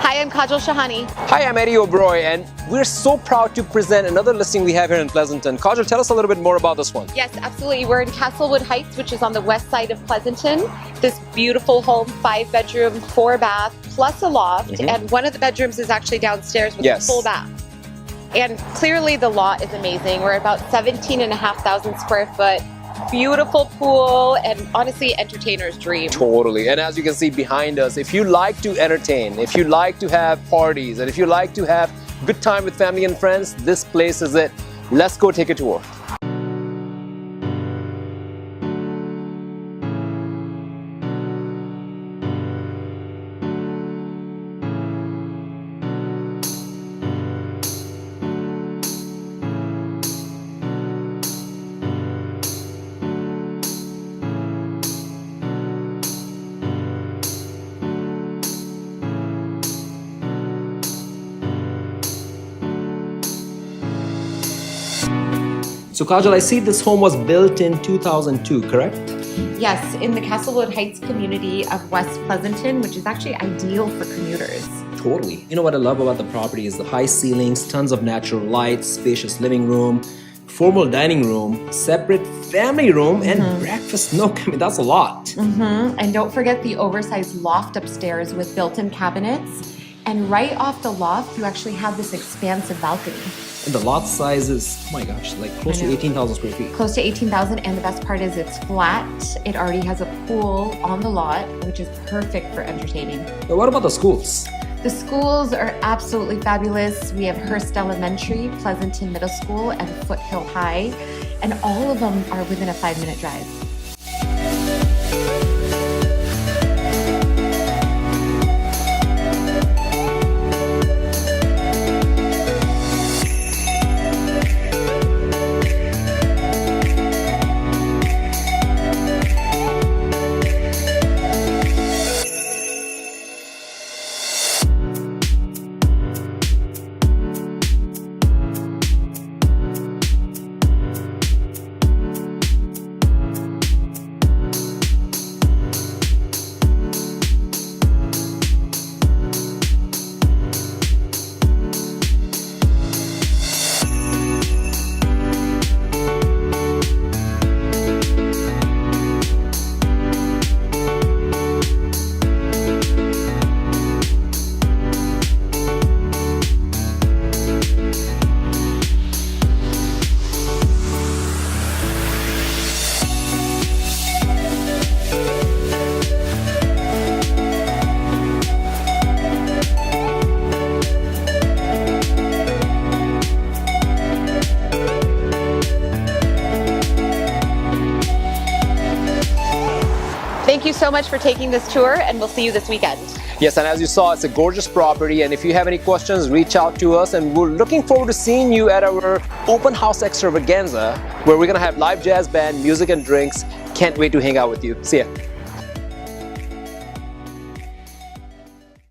Hi, I'm Kaajal Shahani. Hi, I'm Oberoi, and we're so proud to present another listing we have here in Pleasanton. Kaajal, tell us a little bit more about this one. Yes, absolutely. We're in Castlewood Heights, which is on the west side of Pleasanton. This beautiful home, 5-bedroom, 4-bath, plus a loft. And one of the bedrooms is actually downstairs with a full bath. And clearly the lot is amazing. We're about 17,500 square foot. Beautiful pool, and honestly, entertainer's dream. Totally. And as you can see behind us, if you like to entertain, if you like to have parties, and if you like to have good time with family and friends, this place is it. Let's go take a tour. So Kaajal, I see this home was built in 2002, correct? Yes, in the Castlewood Heights community of West Pleasanton, which is actually ideal for commuters. Totally. You know what I love about the property is the high ceilings, tons of natural lights, spacious living room, formal dining room, separate family room, and breakfast nook. I mean, that's a lot. And don't forget the oversized loft upstairs with built-in cabinets. And right off the loft, you actually have this expansive balcony. And the lot size is, oh my gosh, like close to 18,000 square feet. Close to 18,000, and the best part is it's flat. It already has a pool on the lot, which is perfect for entertaining. Now, what about the schools? The schools are absolutely fabulous. We have Hearst Elementary, Pleasanton Middle School, and Foothill High, and all of them are within a 5-minute drive. Thank you so much for taking this tour, and we'll see you this weekend. Yes, and as you saw, it's a gorgeous property, and if you have any questions, reach out to us, and we're looking forward to seeing you at our open house extravaganza, where we're gonna have live jazz band, music and drinks. Can't wait to hang out with you. See ya.